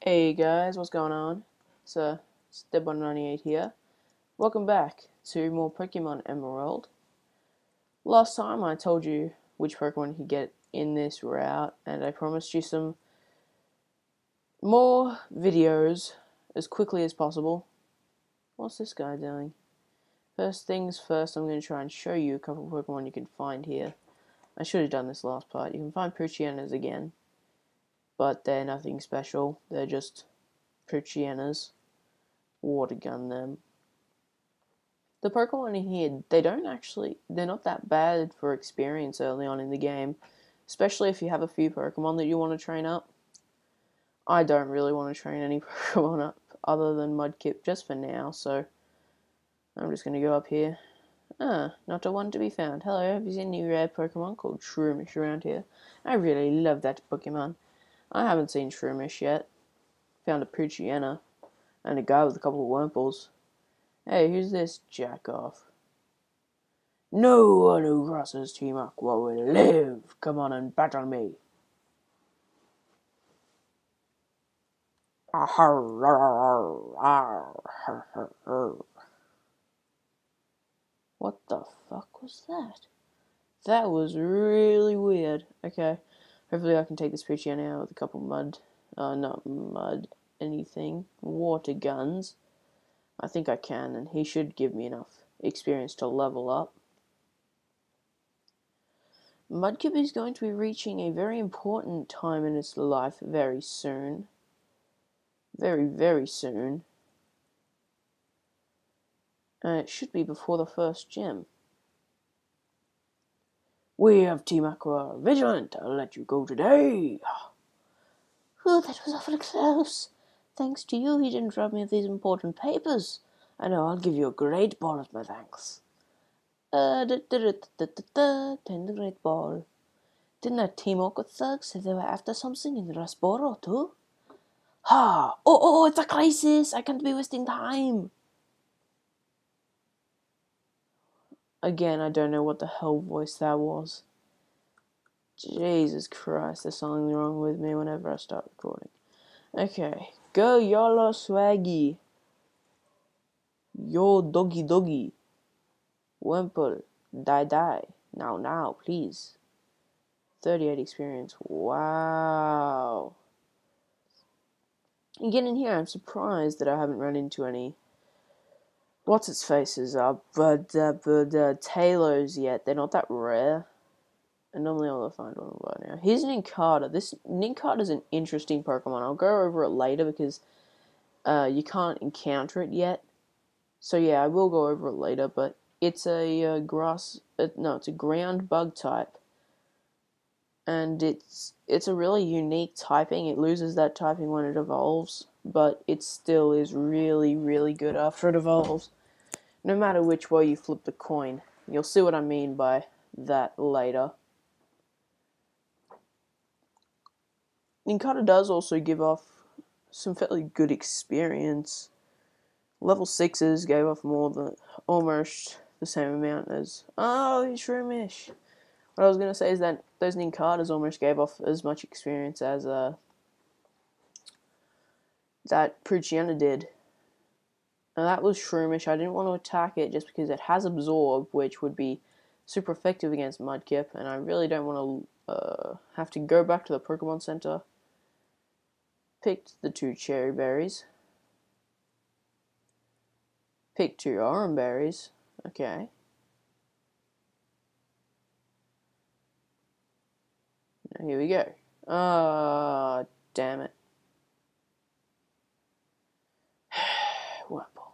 Hey guys, what's going on? It's Dead198 here. Welcome back to more Pokemon Emerald. Last time I told you which Pokemon you could get in this route, and I promised you some more videos as quickly as possible. What's this guy doing? First things first, I'm going to try and show you a couple of Pokemon you can find here. I should have done this last part. You can find Poochyenas again, but they're nothing special. They're just Poochyenas. Water gun them. The Pokemon in here, they're not that bad for experience early on in the game, especially if you have a few Pokemon that you want to train up. I don't really want to train any Pokemon up other than Mudkip just for now, so I'm just going to go up here. Not a one to be found. Hello, have you seen a new rare Pokemon called Shroomish around here? I really love that Pokemon. I haven't seen Shroomish yet. Found a Poochiena and a guy with a couple of Wurmples. Hey, who's this jack-off? No one who crosses Team Aqua will live. Come on and battle me. What the fuck was that? That was really weird. Okay, hopefully I can take this Poochyeena out with a couple water guns. I think I can, and he should give me enough experience to level up. Mudkip is going to be reaching a very important time in its life very soon. Very, very soon. And it should be before the first gym. We have Team Aqua Vigilant. I'll let you go today. Oh, that was awfully close. Thanks to you, he didn't rob me of these important papers. I know, I'll give you a great ball as my thanks. Ten great ball. Didn't that Team Aqua thug say they were after something in Rasboro too? Ha! Oh, it's a crisis! I can't be wasting time! Again, I don't know what the hell voice that was. Jesus Christ, there's something wrong with me whenever I start recording. Okay, go YOLO Swaggy. Yo doggy doggy. Wimple, die. Now, please. 38 experience. Wow. Again, in here, I'm surprised that I haven't run into any what's-its-faces Talos yet. They're not that rare. And normally I'll find one right now. Here's an Nincada. This Nincada is an interesting Pokemon. I'll go over it later because you can't encounter it yet. So yeah, I will go over it later, but it's a it's a ground bug type. And it's a really unique typing. It loses that typing when it evolves, but it still is really, really good after it evolves. No matter which way you flip the coin. You'll see what I mean by that later. Nincada does also give off some fairly good experience. Level 6s gave off almost the same amount as... Oh, Shroomish! What I was going to say is that those Nincadas almost gave off as much experience as that Poochyeena did. And that was Shroomish. I didn't want to attack it just because it has Absorb, which would be super effective against Mudkip, and I really don't want to have to go back to the Pokemon Center. Picked the 2 cherry berries. Picked 2 orange berries. Okay. Now here we go. Ah, damn it. Wurmple.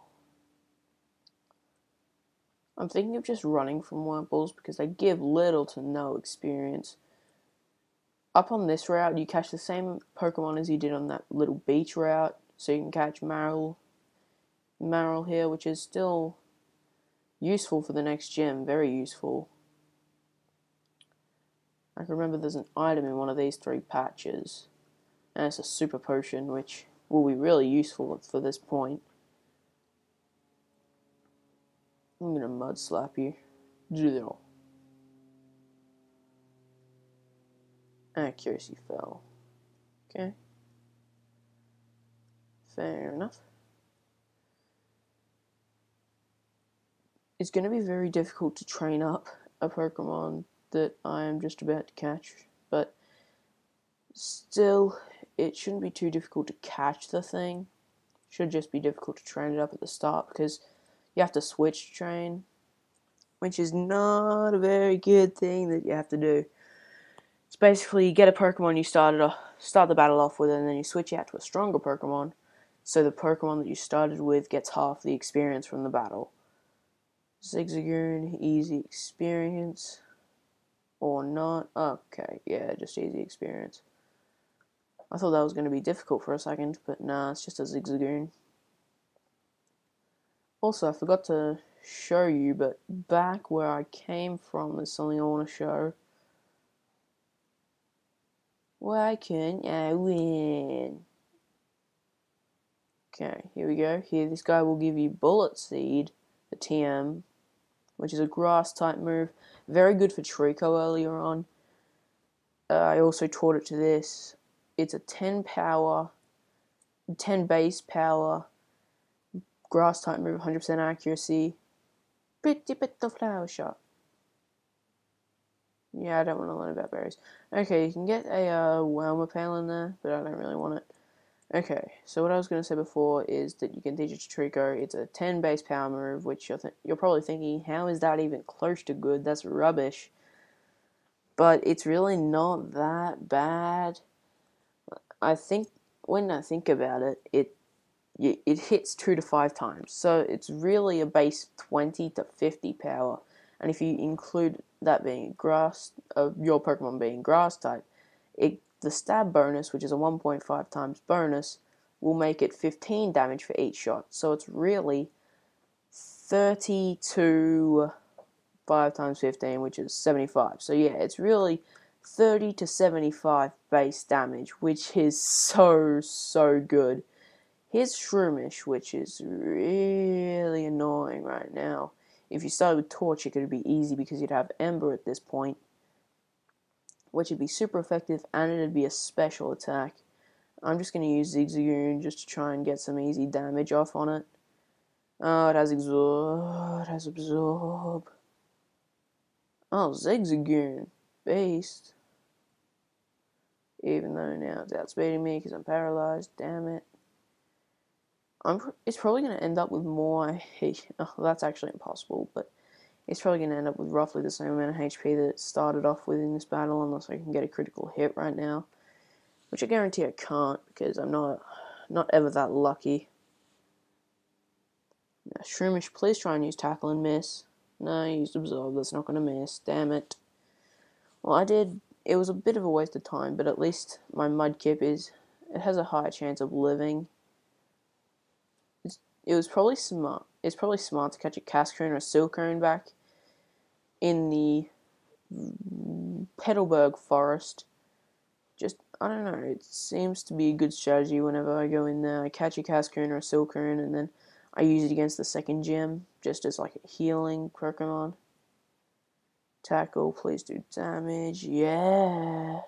I'm thinking of just running from Wurmples because they give little to no experience. Up on this route, you catch the same Pokemon as you did on that little beach route. So you can catch Marill here, which is still useful for the next gym. Very useful. I can remember there's an item in one of these 3 patches. And it's a super potion, which will be really useful for this point. I'm gonna mud slap you. Accuracy fell. Okay. Fair enough. It's going to be very difficult to train up a Pokemon that I am just about to catch, but still, it shouldn't be too difficult to catch the thing. It should just be difficult to train it up at the start, because you have to switch train, which is not a very good thing that you have to do. It's basically you get a Pokemon you start the battle off with, and then you switch out to a stronger Pokemon, so the Pokemon that you started with gets half the experience from the battle. Zigzagoon, easy experience. Or not. Okay, yeah, just easy experience. I thought that was going to be difficult for a second, but nah, it's just a Zigzagoon. Also, I forgot to show you, but back where I came from, there's something I want to show. Why can't I win? Okay, here we go. Here, this guy will give you Bullet Seed, the TM, which is a grass type move. Very good for Trico earlier on. I also taught it to this. It's a 10 power, 10 base power, grass type move, 100% accuracy. Pretty bit of flower shot. Yeah, I don't want to learn about berries. Okay, you can get a Whelmapale in there, but I don't really want it. Okay, so what I was going to say before is that you can teach it to Trico. It's a 10 base power move, which you're probably thinking, how is that even close to good? That's rubbish. But it's really not that bad. I think, when I think about it, it hits 2 to 5 times. So it's really a base 20 to 50 power. And if you include that being grass, your Pokemon being grass type, the stab bonus, which is a 1.5 times bonus, will make it 15 damage for each shot. So it's really 30 to 5 times 15, which is 75. So yeah, it's really 30 to 75 base damage, which is so good. Here's Shroomish, which is really annoying right now. If you started with Torch, it could be easy because you'd have Ember at this point, which would be super effective, and it'd be a special attack. I'm just going to use Zigzagoon just to try and get some easy damage off on it. Oh, it has Absorb. It has Absorb. Oh, Zigzagoon. Beast. Even though now it's outspeeding me because I'm paralyzed. Damn it. It's probably going to end up with more HP. Oh, that's actually impossible, but it's probably going to end up with roughly the same amount of HP that it started off with in this battle, unless I can get a critical hit right now. Which I guarantee I can't, because I'm not ever that lucky. Now, Shroomish, please try and use Tackle and miss. No, I used Absorb, that's not going to miss. Damn it. Well, I did. It was a bit of a waste of time, but at least my Mudkip it has a higher chance of living. It was probably smart. It's probably smart to catch a Cascoon or a Silcoon back in the Petalburg Forest. Just, I don't know, it seems to be a good strategy whenever I go in there. I catch a Cascoon or a Silcoon, and then I use it against the second gym, just as like a healing Pokemon. Tackle, please do damage, yeah!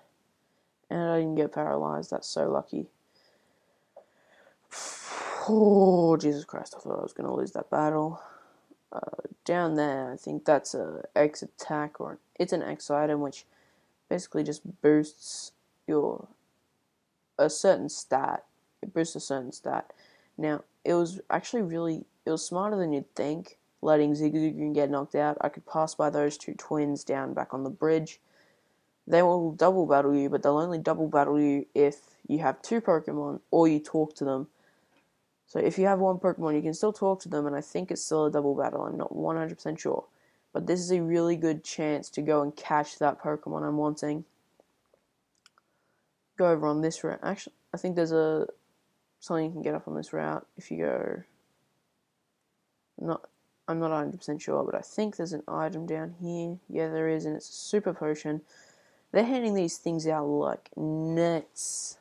And I didn't get paralyzed, that's so lucky. Oh, Jesus Christ, I thought I was going to lose that battle. Down there, I think that's a X attack, or it's an X item, which basically just boosts a certain stat. It boosts a certain stat. Now, it was smarter than you'd think, letting Zigzagoon get knocked out. I could pass by those two twins down back on the bridge. They will double battle you, but they'll only double battle you if you have 2 Pokemon, or you talk to them. So if you have 1 Pokemon, you can still talk to them, and I think it's still a double battle. I'm not 100% sure. But this is a really good chance to go and catch that Pokemon I'm wanting. Go over on this route. Actually, I think there's something you can get up on this route if you go. I'm not 100% sure, but I think there's an item down here. Yeah, there is, and it's a super potion. They're handing these things out like nuts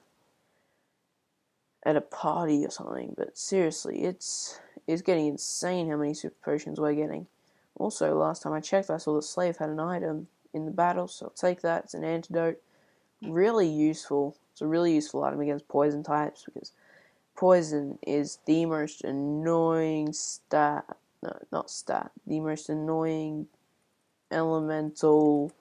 at a party or something, but seriously, it's getting insane how many super potions we're getting. Also, last time I checked, I saw the slave had an item in the battle, so I'll take that. It's an antidote. Really useful. It's a really useful item against poison types, because poison is the most annoying the most annoying elemental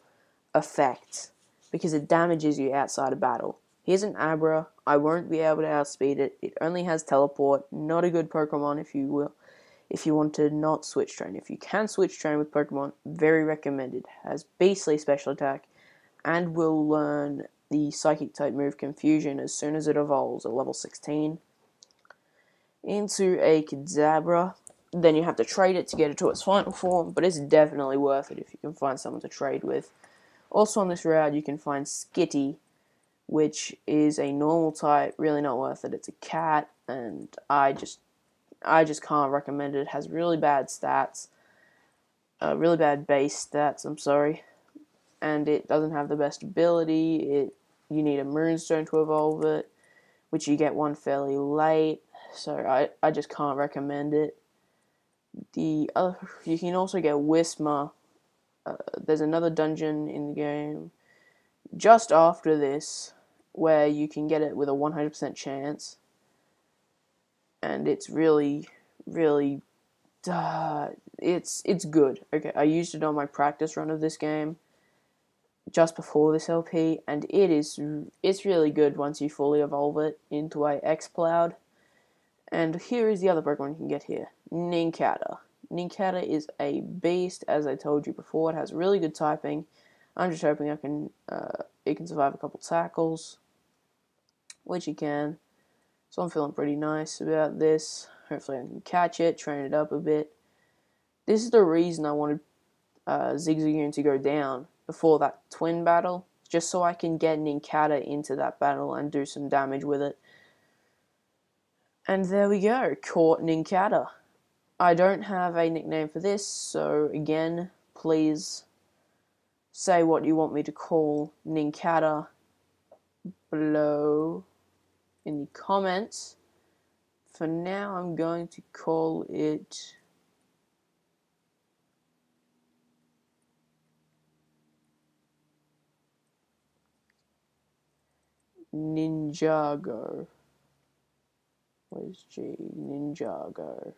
effect, because it damages you outside of battle. Here's an Abra. I won't be able to outspeed it. It only has teleport. Not a good Pokemon if you want to not switch train. If you can switch train with Pokemon, very recommended. Has beastly special attack and will learn the Psychic type move Confusion as soon as it evolves at level 16 into a Kadabra. Then you have to trade it to get it to its final form, but it's definitely worth it if you can find someone to trade with. Also on this route, you can find Skitty, which is a normal type, really not worth it. It's a cat, and I just can't recommend it. It has really bad stats, really bad base stats, I'm sorry, and it doesn't have the best ability. You need a Moonstone to evolve it, which you get one fairly late, so I just can't recommend it. You can also get Whismur. There's another dungeon in the game just after this where you can get it with a 100% chance, and it's really it's good. Okay, I used it on my practice run of this game just before this LP, and it's really good once you fully evolve it into a X-Cloud. And here is the other Pokemon you can get here, Nincada. Nincada is a beast, as I told you before. It has really good typing. I'm just hoping it can survive a couple tackles, which it can. So I'm feeling pretty nice about this. Hopefully I can catch it, train it up a bit. This is the reason I wanted Zigzagoon to go down before that twin battle, just so I can get Nincada into that battle and do some damage with it. And there we go, caught Nincada. I don't have a nickname for this, so again, please say what you want me to call Nincada below in the comments. For now, I'm going to call it Ninjago. Where's G? Ninjago.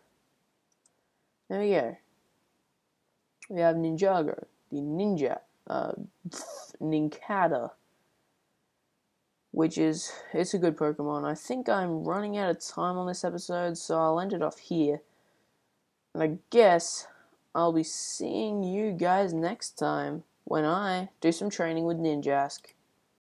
There we go. We have Ninjago, the ninja, Nincada, which it's a good Pokemon. I think I'm running out of time on this episode, so I'll end it off here. And I guess I'll be seeing you guys next time when I do some training with Ninjask.